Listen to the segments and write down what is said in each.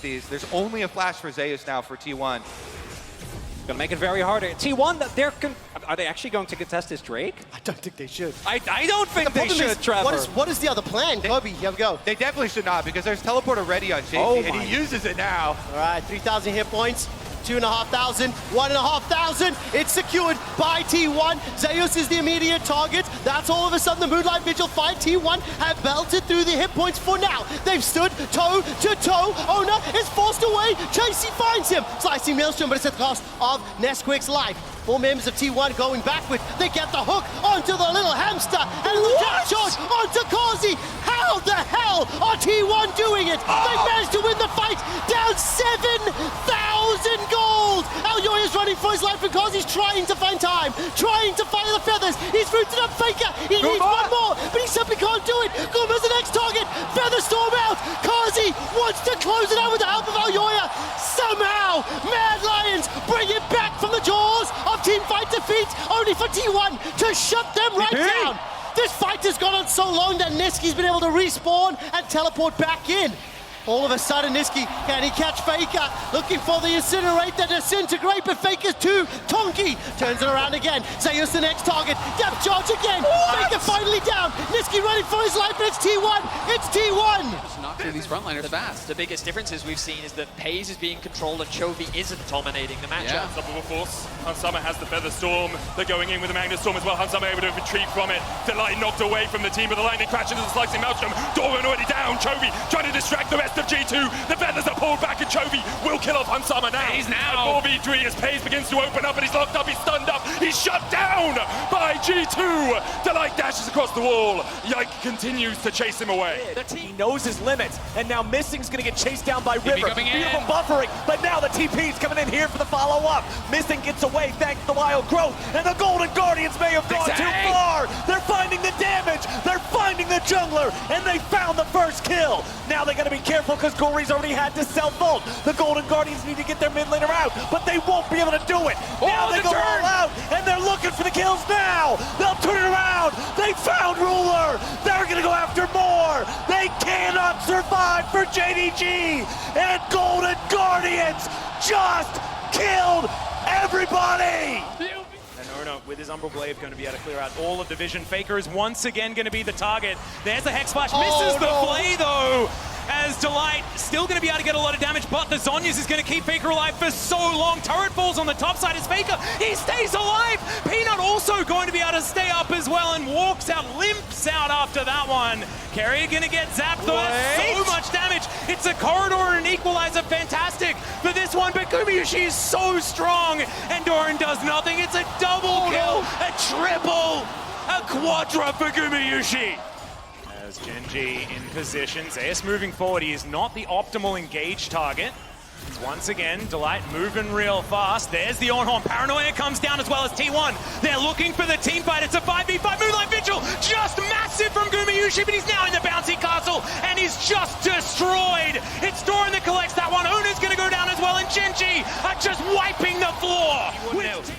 There's only a flash for Zeus now for T1. Gonna make it very hard. T1, are they actually going to contest this Drake? I don't think they should. I don't think they should, Trevor. What is the other plan? Kobe, here we go. They definitely should not, because there's teleporter ready on JC, and he uses it now. All right, 3,000 hit points. 2,500, 1,500. It's secured by T1. Zeus is the immediate target. That's all of a sudden the Moonlight Vigil fight. T1 have belted through the hit points for now. They've stood toe to toe. Ona is forced away. Chasey finds him. Slicing Maelstrom, but it's at the cost of Nesquik's life. 4 members of T1 going backward. They get the hook onto the little hamster and the jab charge onto Kazi. How the hell are T1 doing it? They managed to win the fight. Down 7,000 gold. Alyoya's running for his life and Kazi's trying to find time, trying to fire the feathers. He's rooted up Faker. He needs one more, but he simply can't do it. Guma's the next target. Feather storm out. Kazi wants to close it out with the help of Alyoya. Somehow, Mad Lions bring it back from the jaws of Teamfight defeat, only for T1 to shut them right down. This fight has gone on so long that Niski's been able to respawn and teleport back in. All of a sudden, Niski, can he catch Faker? Looking for the Incinerate, the Disintegrate, but Faker's too. Tonki turns it around again. Zeus the next target. Depth charge again. Faker finally down. Niski running for his life, but it's T1. It's T1. Just knock through these frontliners fast. The biggest differences we've seen is that Paze is being controlled and Chovy isn't dominating the matchup. Unstoppable force. Hansama has the Feather Storm. They're going in with the Magnet Storm as well. Hansama able to retreat from it. Delight knocked away from the team, but the lightning crashes into the slicing Maelstrom. Doran already down. Chovy trying to distract the rest of G2. The feathers are pulled back and Chovy will kill off Hansama now. He's now. A 4v3 as Paze begins to open up and he's locked up, he's stunned up, he's shut down by G2. Delight dashes across the wall. Yike continues to chase him away. He knows his limits, and now Missing's gonna get chased down by River. coming in. Beautiful buffering, but now the TP's coming in here for the follow-up. Missing gets away thanks to the wild growth, and the Golden Guardians may have gone too far. They're finding the damage, they're finding the jungler, and they found the first kill. Now they gotta be careful because Gory's already had to self-ult. The Golden Guardians need to get their mid laner out, but they won't be able to do it. Now they go all out, and they're looking for the kills now. They'll turn it around. They found Ruler. They're gonna go after more. They cannot survive for JDG, and Golden Guardians just killed everybody. And Ona, with his Umbral Glaive, going to be able to clear out all of the vision. Faker is once again going to be the target. There's the Hex Splash, misses the play though, as Delight still going to be able to get a lot of damage, but the Zhonya's is going to keep Faker alive for so long. Turret falls on the top side as Faker, he stays alive. Peanut also going to be able to stay up as well and walks out, limps out after that one. Carrier going to get zapped though, that's so much damage. It's a corridor and an equalizer, fantastic for this one, but Gumayushi is so strong and Doran does nothing. It's a double kill, a triple, a quadra for Gumayushi. As Genji in position, Zeus moving forward, he is not the optimal engage target. Once again, Delight moving real fast. There's the Ornhorn. Paranoia comes down as well as T1. They're looking for the team fight. It's a 5v5. Moonlight Vigil just massive from Gumayushi, but he's now in the bouncy castle and he's just destroyed. It's Doran that collects that one. Ona's going to go down as well, and Genji are just wiping the floor.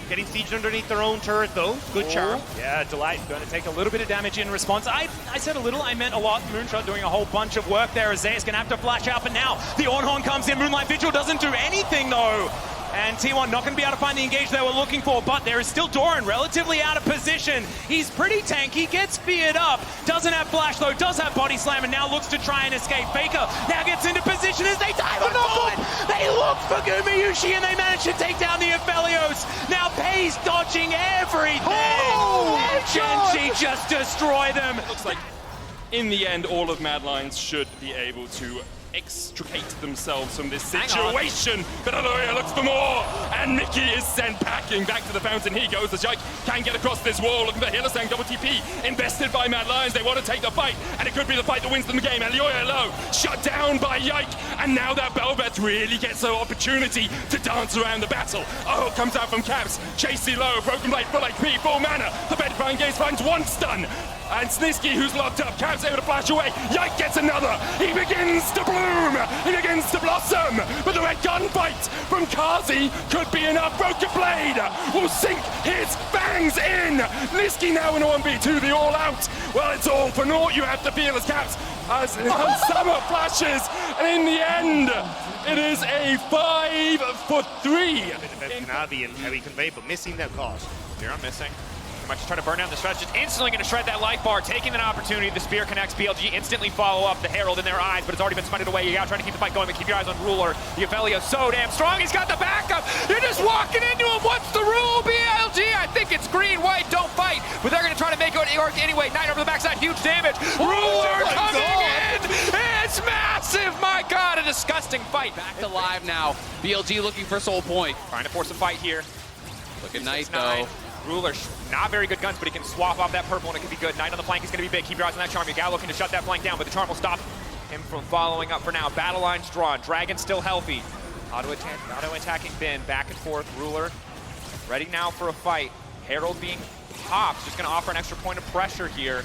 Getting sieged underneath their own turret though. Good charm. Yeah, Delight going to take a little bit of damage in response. I said a little, I meant a lot. Moonshot doing a whole bunch of work there as Zeus going to have to flash out, but now the Ornhorn comes in. Moonlight Vigil doesn't do anything though. And T1 not going to be able to find the engage they were looking for, but there is still Doran relatively out of position. He's pretty tanky, gets feared up, doesn't have flash though, does have body slam, and now looks to try and escape. Faker now gets into position as they dive on. They look for Gumayushi and they manage to take down the Aphelios. Now Paze dodging everything. And Genji just destroy them. Looks like in the end all of Mad Lions should be able to extricate themselves from this situation, but Aloya looks for more, and Mickey is sent packing back to the fountain. He goes as Yike can get across this wall, looking for Hillisang, double TP, invested by Mad Lions. They want to take the fight, and it could be the fight that wins them the game. Aloya low, shut down by Yike, and now that Belvet really gets an opportunity to dance around the battle. Oh, comes out from Caps, Chasey low, Broken Blade, full HP, full mana. The Bedfine Gaze finds one stun. And Snisky, who's locked up, Cap's able to flash away. Yike gets another. He begins to bloom. He begins to blossom. But the red gunfight from Kazi could be enough. Broken Blade will sink his fangs in. Nisky now in a 1v2, the all out. Well, it's all for naught, you have to feel as Caps as Summer flashes. And in the end, it is a 5 for 3. Kanavi and heavy convey, but missing that cost. Fear on missing. Might just try to burn down the stretch, just instantly going to shred that life bar, taking an opportunity. The spear connects. BLG instantly follow up the Herald in their eyes, but it's already been smited away. You got trying to keep the fight going, but keep your eyes on Ruler. The Avelio so damn strong. He's got the backup. You're just walking into him. What's the rule, BLG? I think it's green, white, don't fight. But they're going to try to make it work anyway. Knight over the backside, huge damage. Ruler coming in. It's massive. My God, a disgusting fight. Back to live now. BLG looking for soul point. Trying to force a fight here. Look at Knight though. Ruler, not very good guns, but he can swap off that purple and it could be good. Knight on the flank is going to be big. Keep your eyes on that Charm. Yagao looking to shut that flank down, but the Charm will stop him from following up for now. Battle lines drawn. Dragon still healthy. Auto attacking Ben. Back and forth. Ruler ready now for a fight. Herald being popped. Just going to offer an extra point of pressure here.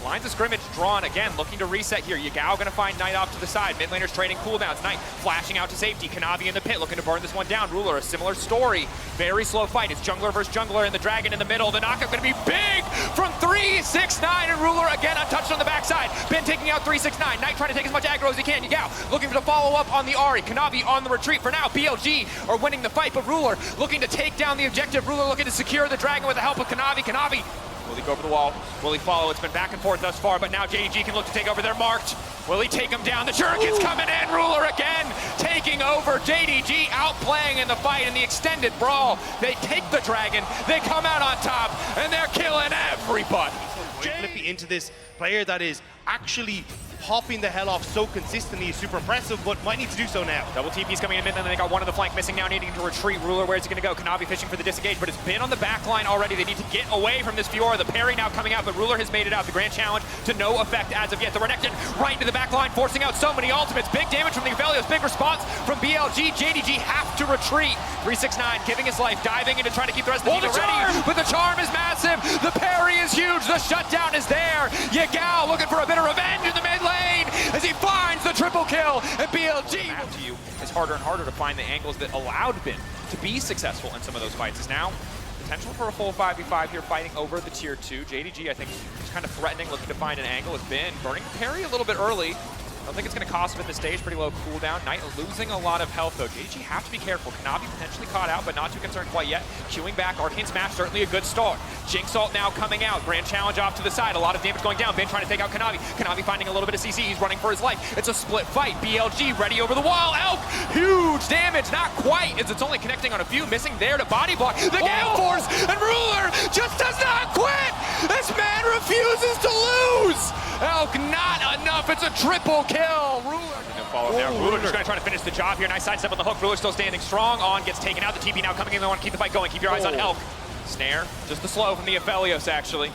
Lines of scrimmage drawn again, looking to reset here. Yagao gonna find Knight off to the side. Mid laners trading cooldowns. Knight flashing out to safety. Kanavi in the pit looking to burn this one down. Ruler, a similar story. Very slow fight. It's jungler versus jungler and the Dragon in the middle. The knockout gonna be big from 369 and Ruler again untouched on the backside. Ben taking out 369. Knight trying to take as much aggro as he can. Yagao looking for the follow up on the Ahri. Kanavi on the retreat for now. BLG are winning the fight, but Ruler looking to take down the objective. Ruler looking to secure the Dragon with the help of Kanavi. Kanavi, will he go over the wall? Will he follow? It's been back and forth thus far, but now JDG can look to take over. They're marked. Will he take him down? The Shuriken's coming in. Ruler again taking over. JDG outplaying in the fight in the extended brawl. They take the Dragon. They come out on top, and they're killing everybody. Flipping into this player that is actually popping the hell off so consistently is super impressive, but might need to do so now. Double TP's coming in mid, and then they got one on the flank missing now, needing to retreat. Ruler, where's he going to go? Kanavi fishing for the disengage, but it's been on the back line already. They need to get away from this Fiora. The parry now coming out, but Ruler has made it out. The grand challenge to no effect as of yet. The Renekton right into the back line, forcing out so many ultimates. Big damage from the Aphelios, big response from BLG. JDG have to retreat. 369 giving his life, diving in to try to keep the rest of the team ready. But the charm is massive. The parry is huge. The shutdown is there. Yagao looking for a bit of revenge in the mid lane as he finds the triple kill, and BLG to you. It's harder and harder to find the angles that allowed Ben to be successful in some of those fights. Is now potential for a full 5v5 here, fighting over the tier 2. JDG, I think, is kind of threatening, looking to find an angle. Has been burning the parry a little bit early. I don't think it's going to cost him at this stage. Pretty low cooldown. Knight losing a lot of health, though. JDG have to be careful. Kanavi potentially caught out, but not too concerned quite yet. Queuing back. Arcane Smash, certainly a good start. Jinx ult now coming out. Grand challenge off to the side. A lot of damage going down. Ben trying to take out Kanavi. Kanavi finding a little bit of CC. He's running for his life. It's a split fight. BLG ready over the wall. Elk, huge damage. Not quite, as it's only connecting on a few. Missing there to body block. The Gale Force, and Ruler just does not quit. This man refuses to lose. Elk, not enough. It's a triple kill. Ruler. Follow now. Ruler just going to try to finish the job here. Nice sidestep on the hook. Ruler still standing strong. On gets taken out. The TP now coming in. They want to keep the fight going. Keep your eyes on Elk. Snare. Just the slow from the Aphelios, actually.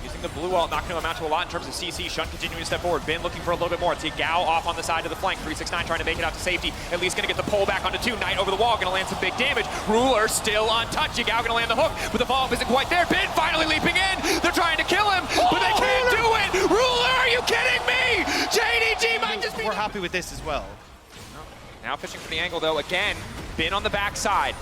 Using the blue ult, not going to amount to a lot in terms of CC. Shunt continuing to step forward. Ben looking for a little bit more. It's Yagao off on the side of the flank. 369 trying to make it out to safety. At least going to get the pull back onto 2. Knight over the wall. Going to land some big damage. Ruler still untouched. Yagao going to land the hook, but the follow-up isn't quite there. Ben finally leaping in. They're trying to kill him, but they can't do it. Ruler, are you kidding me? JDG might just be... We're happy with this as well. Now fishing for the angle, though. Again, Ben on the backside.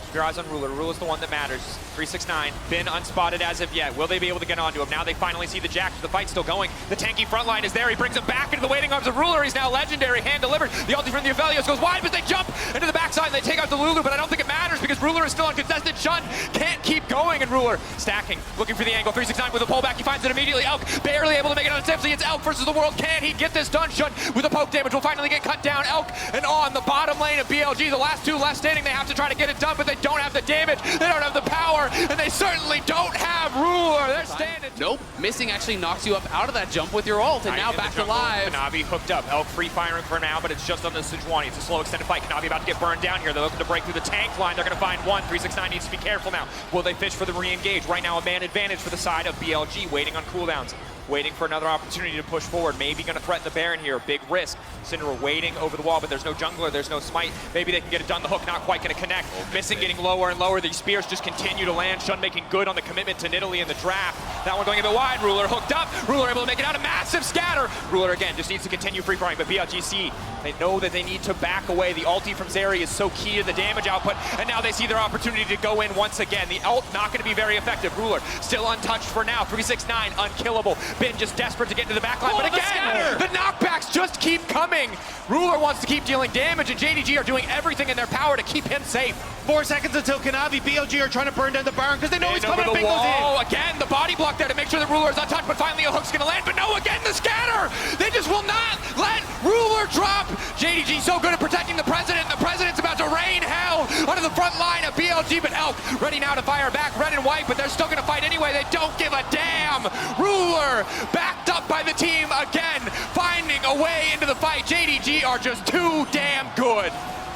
Keep your eyes on Ruler. Ruler's the one that matters. 369, Ben unspotted as of yet. Will they be able to get onto him? Now they finally see the Jack. The fight's still going. The tanky front line is there. He brings him back into the waiting arms of Ruler. He's now legendary. Hand delivered. The ulti from the Aphelios goes wide, but they jump into the backside and they take out the Lulu, but I don't think it matters because Ruler is still uncontested. Shun can't keep going, and Ruler stacking, looking for the angle. 369 with a pullback. He finds it immediately. Elk barely able to make it on Simpson. It's Elk versus the world. Can he get this done? Shun with a poke damage will finally get cut down. Elk and on the bottom lane of BLG. The last two left standing. They have to try to get it done, but they don't have the damage. They don't have the power, and they certainly don't have Ruler. They're standing. Nope. Missing actually knocks you up out of that jump with your ult, and now back to live. Kanavi hooked up. Elk free firing for now, but it's just on the Sejuani. It's a slow extended fight. Kanavi about to get burned down here. They're looking to break through the tank line. They're going to find one. 369 needs to be careful now. Will they fish for the re-engage? Right now, a man advantage for the side of BLG, waiting on cooldowns. waiting for another opportunity to push forward. Maybe going to threaten the Baron here. Big risk. Syndra waiting over the wall, but there's no jungler, there's no smite. Maybe they can get it done. The hook not quite going to connect. Missing getting lower and lower. These spears just continue to land. Shun making good on the commitment to Nidalee in the draft. That one going a bit wide. Ruler hooked up. Ruler able to make it out. A massive scatter. Ruler again just needs to continue free firing, but BLGC, they know that they need to back away. The ulti from Zeri is so key to the damage output, and now they see their opportunity to go in once again. The ult not going to be very effective. Ruler still untouched for now. 369 unkillable. Bin just desperate to get into the backline, but again, the knockbacks just keep coming. Ruler wants to keep dealing damage, and JDG are doing everything in their power to keep him safe. 4 seconds until Kanavi. BLG are trying to burn down the Baron because they know he's coming. Over the wall. Again, the body block there to make sure that Ruler is untouched, but finally a hook's going to land. But no, again, the scatter. They just will not let Ruler drop. JDG so good at protecting the President. The President's about to rain hell onto the front line of BLG, but Elk ready now to fire back. Red and white, but they're still going to fight anyway. They don't give a damn. Ruler backed up by the team again, finding a way into the fight. JDG are just too damn good.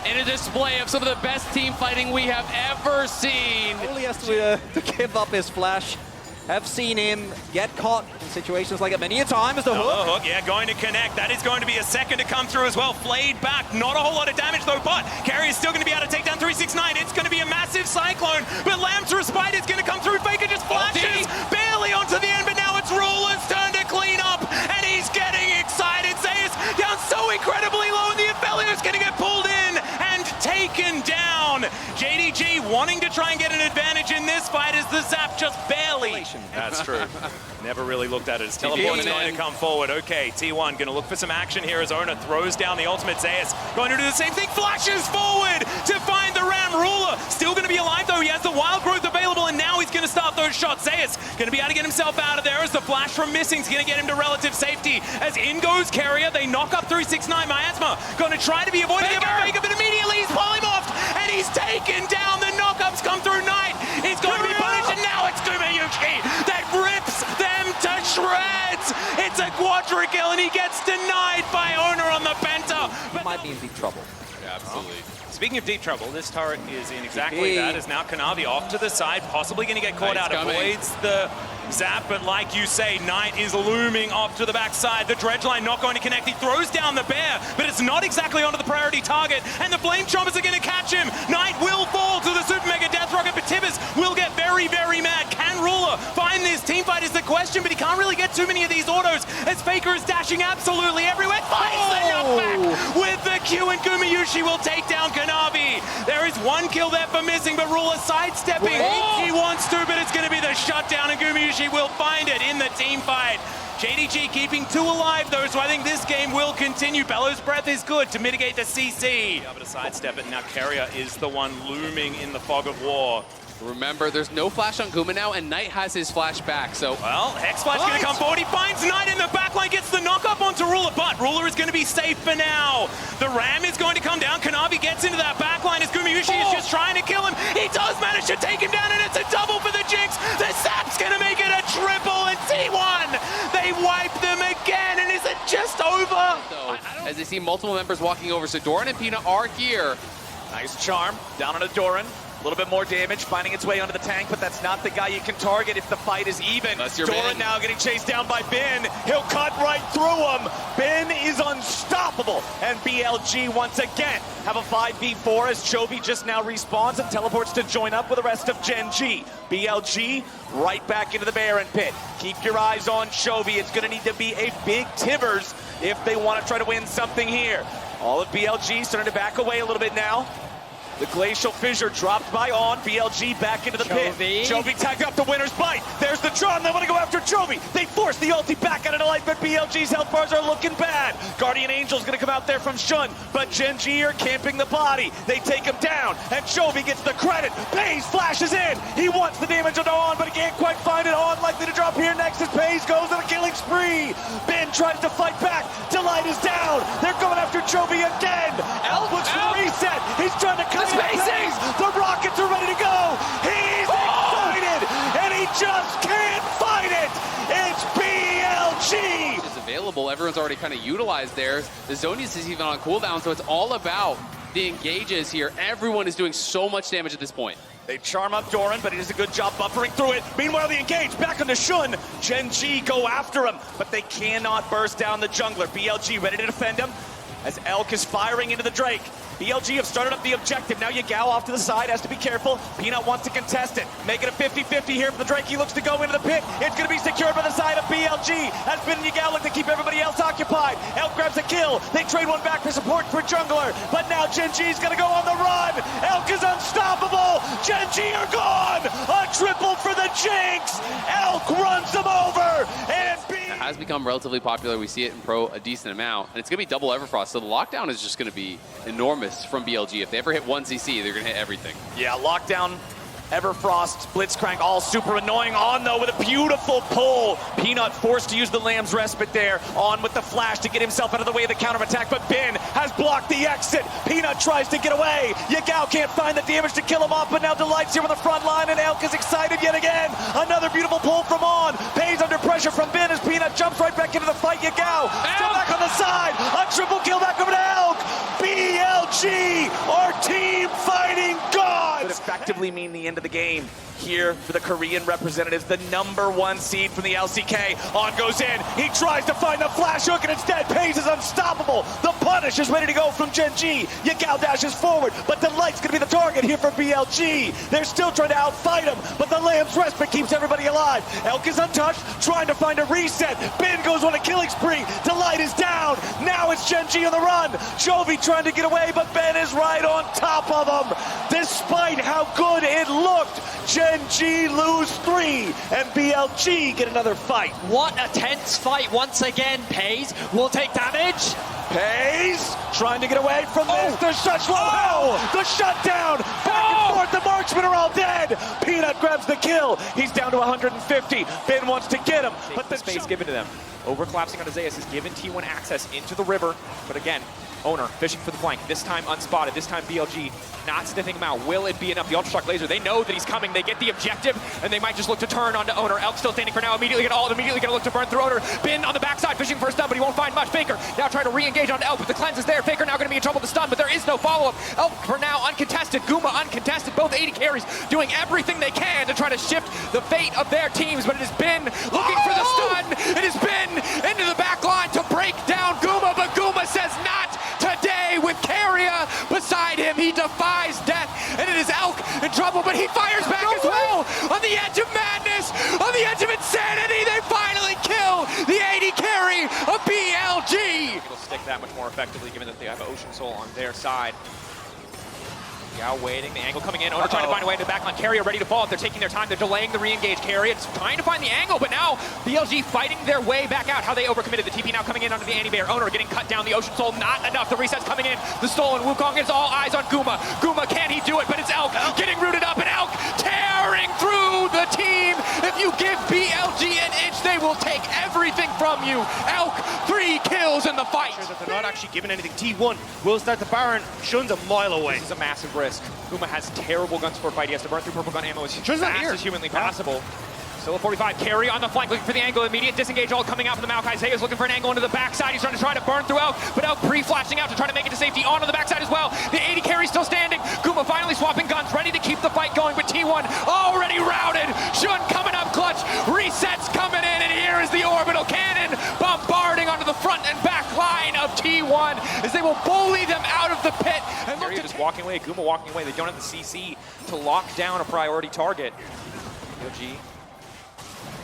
In a display of some of the best team fighting we have ever seen. Only has to give up his flash. Have seen him get caught in situations like that many a time as the hook. The hook, yeah, going to connect. That is going to be a second to come through as well. Flayed back, not a whole lot of damage though, but Carry is still going to be able to take down 369. It's going to be a massive cyclone, but Lamb's Respite is going to come through. Faker just flashes barely onto the end, but now it's Ruler's turn to clean up, and he's getting excited. Zeus down so incredibly low, and the Aphelios going to get pulled in and taken down. JDG wanting to try and get an advantage in this fight as the Zap just barely. That's true. Never really looked at it as teleport's going to come forward. Okay, T1 going to look for some action here as Ona throws down the ultimate. Zeus going to do the same thing, flashes forward to find the Ram. Ruler still going to be alive though. He has the wild growth available, and now he's going to start those shots. Zeus going to be able to get himself out of there as the flash from Missing's going to get him to relative safety. As in goes Carrier, they knock up 369. Miasma going to try to be avoiding it, but immediately he's polymorphed, and he's taken down. The knockups come through. Knight is going to be punished, and now it's Gumayuki that rips them to shreds. It's a quadra kill, and he gets denied by Owner on the Penta. But might be in deep trouble. Yeah, absolutely. Speaking of deep trouble, this turret is in exactly that. Is now Kanavi off to the side, possibly going to get caught out. Avoids the zap, but like you say, Knight is looming off to the backside. The dredge line not going to connect. He throws down the bear, but it's not exactly onto the priority target, and the flame chompers are going to catch him. Knight will fall to the super mega death rocket, but Tibbers will get very, very mad. Can Ruler find this team fight is the question, but he can't really get too many of these autos as Faker is dashing absolutely everywhere. Finds the knockback with the Q, and Gumayushi will take down Kanavi. There is one kill there for Missing, but Ruler sidestepping. He wants to, but it's going to be the shutdown, and Gumayushi will find it in the team fight. JDG keeping 2 alive though, so I think this game will continue. Bellows Breath is good to mitigate the CC. Able to sidestep it. Now Carrier is the one looming in the fog of war. Remember, there's no flash on Guma now, and Knight has his flash back, so... Well, Hex Flash going to come forward. He finds Knight in the backline, gets the knock up onto Ruler, but Ruler is going to be safe for now. The Ram is going to come down. Kanavi gets into that backline as Gumayushi is just trying to kill him. He does manage to take him down, and it's a double for the Jinx. The Zap's going to make it a triple, and T1, they wipe them again, and is it just over? So, as they see multiple members walking over, so Doran and Pina are here. Nice charm down on a Doran. A little bit more damage, finding its way onto the tank, but that's not the guy you can target if the fight is even. Doran now getting chased down by Bin. He'll cut right through him. Bin is unstoppable. And BLG once again have a 5v4 as Chovy just now respawns and teleports to join up with the rest of Gen G. BLG right back into the Baron pit. Keep your eyes on Chovy. It's going to need to be a big Tivers if they want to try to win something here. All of BLG starting to back away a little bit now. The Glacial Fissure dropped by On. BLG back into the pit. Chovy tagged up the winner's bite. There's the draw, and they want to go after Chovy. They force the ulti back out of life, but BLG's health bars are looking bad. Guardian Angel's going to come out there from Shun, but Gen G are camping the body. They take him down, and Chovy gets the credit. Pays flashes in. He wants the damage on On, but he can't quite find it. On likely to drop here next as Pays goes on a killing spree. Ben tries to fight back. Delight is down. They're going after Chovy again. Elf looks for the reset. He's trying to cut the Rockets are ready to go. He's excited, and he just can't fight it. It's BLG. It's available. Everyone's already kind of utilized theirs. The Zonius is even on cooldown, so it's all about the engages here. Everyone is doing so much damage at this point. They charm up Doran, but he does a good job buffering through it. Meanwhile, they engage back onto Shun. Gen G go after him, but they cannot burst down the jungler. BLG ready to defend him as Elk is firing into the Drake. BLG have started up the objective. Now Yagao off to the side, has to be careful. Peanut wants to contest it. Make it a 50-50 here for the Drake. He looks to go into the pit. It's going to be secured by the side of BLG. As Ben and Yagao look to keep everybody else occupied. Elk grabs a kill. They trade one back for support for jungler. But now Gen G's going to go on the run. Elk is unstoppable. Gen G are gone. A triple for the Jinx. Elk runs them over. And It has become relatively popular. We see it in Pro a decent amount. And it's going to be double Everfrost. So the lockdown is just going to be enormous from BLG. If they ever hit 1 CC, they're going to hit everything. Yeah, lockdown, Everfrost, Blitzcrank, all super annoying. On, though, with a beautiful pull. Peanut forced to use the Lamb's Respite there. On with the flash to get himself out of the way of the counterattack, but Ben has blocked the exit. Peanut tries to get away. Yagao can't find the damage to kill him off, but now Delight's here on the front line, and Elk is excited yet again. Another beautiful pull from On. Pays under pressure from Ben as Peanut jumps right back into the fight. Yagao still back on the side. A triple kill back over to Elk. BLG, our team fighting gods. Could effectively mean the end of the game here for the Korean representatives, the #1 seed from the LCK. On goes in, he tries to find the flash hook, and instead Pays is unstoppable. The punish is ready to go from Gen G. Yagao dashes forward, but Delight's gonna be the target here for BLG. They're still trying to outfight him, but the Lamb's Respite keeps everybody alive. Elk is untouched, trying to find a reset. Ben goes on a killing spree. Delight is down. Now it's Gen G on the run. Chovy trying to get away, but Ben is right on top of him. Despite how good it looked, Gen G lose 3, and BLG get another fight. What a tense fight once again. Pays will take damage. Pays trying to get away from this. There's such low health. The shutdown. Back and forth. The marksmen are all dead. Peanut grabs the kill. He's down to 150. Ben wants to get him, but the space given to them. Overcollapsing on Zeus has given T1 access into the river, but again, Owner fishing for the flank. This time unspotted. This time BLG not sniffing him out. Will it be enough? The Ultra Shock Laser, they know that he's coming. They get the objective, and they might just look to turn onto Owner. Elk still standing for now. Immediately gonna ult. Immediately gonna look to burn through Owner. Bin on the backside, fishing for a stun, but he won't find much. Faker now trying to re-engage onto Elk, but the cleanse is there. Faker now gonna be in trouble to stun, but there is no follow-up. Elk for now uncontested. Guma uncontested. Both 80 carries doing everything they can to try to shift the fate of their teams, but it has been looking for the stun. It has been into the back line to break down Guma, but Guma says not today. With Carrier beside him, he defies death, and it is Elk in trouble, but he fires back as well. On the edge of madness, on the edge of insanity, they finally kill the 80 carry of BLG. It'll stick that much more effectively given that they have Ocean Soul on their side. Yao waiting, the angle coming in, Owner trying to find a way to the backline. Carrier ready to fall. They're taking their time, they're delaying the re-engage. Carrier trying to find the angle, but now BLG fighting their way back out. How they overcommitted. The TP now coming in under the anti-bear. Owner getting cut down, the Ocean Soul not enough. The reset's coming in, the stolen Wukong. It's all eyes on Guma. Guma, can he do it? But it's Elk getting rooted up, and Elk tearing through the team. If you give BLG an inch, they will take everything from you. Elk, 3 kills in the fight. Sure that they're not actually giving anything. T1 will start the Baron. Shun's a mile away. This is a massive risk. Guma has terrible gun support fight. He has to burn through purple gun ammo as fast as humanly possible. Still a 45. Carry on the flank, looking for the angle. Immediate disengage all coming out from the Maokai. Zeus looking for an angle into the backside. He's trying to burn through Elk, but Elk pre-flashing out to try to make it to safety. On the backside as well. The 80 carry still standing. Guma finally swapping guns, ready to keep the fight going, but T1 already routed. Shun coming up clutch. Resets coming in, and here is the orbital cannon bombarding onto the front and back line of T1 as they will bully them out of the pit. And look just walking away. Guma walking away. They don't have the CC to lock down a priority target. BLG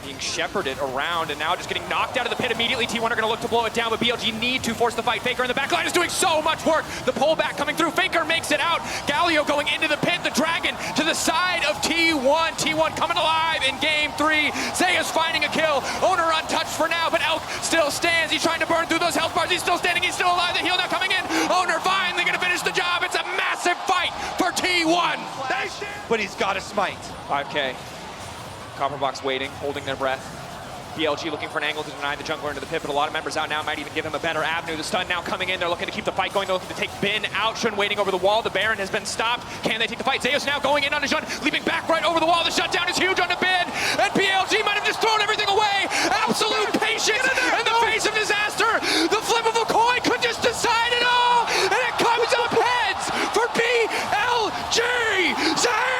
being shepherded around and now just getting knocked out of the pit immediately. T1 are going to look to blow it down, but BLG need to force the fight. Faker in the back line is doing so much work. The pullback coming through. Faker makes it out. Galio going into the pit. The Dragon to the side of T1. T1 coming alive in game 3. Zeus finding a kill. Owner untouched for now, but Elk still stands. He's trying to burn through those health bars. He's still standing. He's still alive. The heal now coming in. Owner finally going to finish the job. It's a massive fight for T1. But he's got a smite. 5K. Copperbox waiting, holding their breath. BLG looking for an angle to deny the jungler into the pit, but a lot of members out now might even give him a better avenue. The stun now coming in. They're looking to keep the fight going. They're looking to take Bin out. Shun waiting over the wall. The Baron has been stopped. Can they take the fight? Zeus now going in onto Shun, leaping back right over the wall. The shutdown is huge onto Bin, and BLG might have just thrown everything away. Absolute patience in the face of disaster. The flip of a coin could just decide it all, and it comes up heads for BLG. Zeus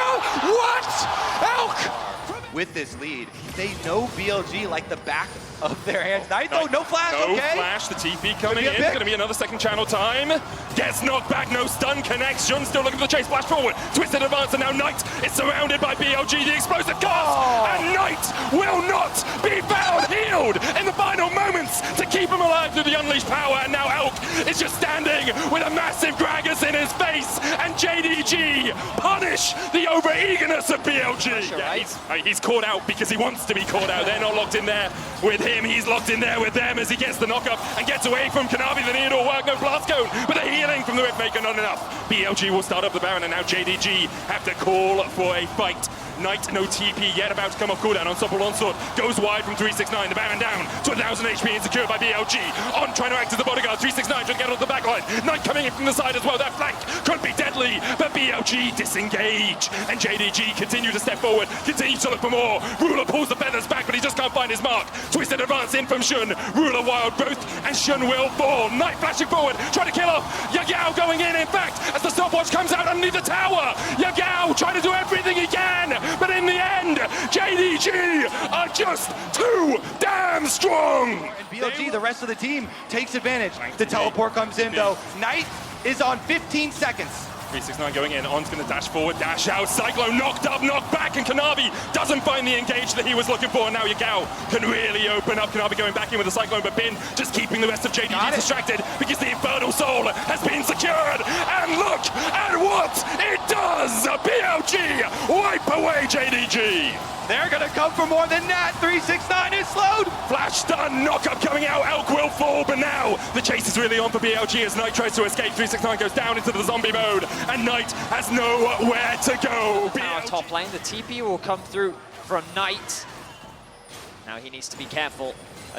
with this lead. They know BLG like the back of their hands. Knight though, no flash, no okay? flash, the TP coming in. pick. It's going to be another second channel time. Gets knocked back, no stun connects. Jun still looking for the chase, flash forward. Twisted advance, and now Knight is surrounded by BLG, the explosive cast. And Knight will not be found healed in the final moments to keep him alive through the unleashed power. And now Elk is just standing with a massive Gragas in his face. And JDG punish the over-eagerness of BLG. Yeah, he's caught out because he wants to be caught out. They're not locked in there with him. He's locked in there with them as he gets the knock-up and gets away from Kanavi. The near door work, no blast cone, but the healing from the Whipmaker not enough. BLG will start up the Baron, and now JDG have to call for a fight. Knight, no TP yet, about to come off cooldown. Unstoppable Onslaught goes wide from 369. The Baron down to 1,000 HP and secured by BLG. On trying to act as the bodyguard. 369 trying to get off the backline. Knight coming in from the side as well. That flank could be deadly, but BLG disengage. And JDG continue to step forward, continue to look for more. Ruler pulls the feathers back, but he just can't find his mark. Twisted advance in from Shun. Ruler wild growth, and Shun will fall. Knight flashing forward, trying to kill off. Yagao going in fact, as the stopwatch comes out underneath the tower. Yagao trying to do everything he can. But in the end, JDG are just too damn strong. And BLG, the rest of the team, takes advantage. The teleport comes in though. Knight is on 15 seconds. 369 going in, On's going to dash forward, dash out, Cyclone knocked up, knocked back, and Kanavi doesn't find the engage that he was looking for, and now Yagao can really open up. Kanavi going back in with the Cyclone, but Bin just keeping the rest of JDG distracted because the Infernal Soul has been secured, and look at what it does! BLG wipe away JDG! They're gonna come for more than that. 369 is slowed. Flash stun, knock-up coming out, Elk will fall, but now the chase is really on for BLG as Knight tries to escape. 369 goes down into the zombie mode, and Knight has nowhere to go. Now top lane, the TP will come through from Knight. Now he needs to be careful.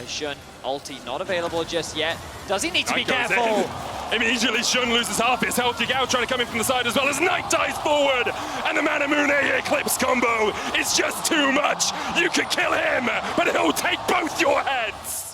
Shun ulti not available just yet. Does he need to be careful? Immediately Shun loses half his health. Yagao trying to come in from the side as well as Knight dies forward. And the Manamune Eclipse combo is just too much. You could kill him, but he'll take both your heads.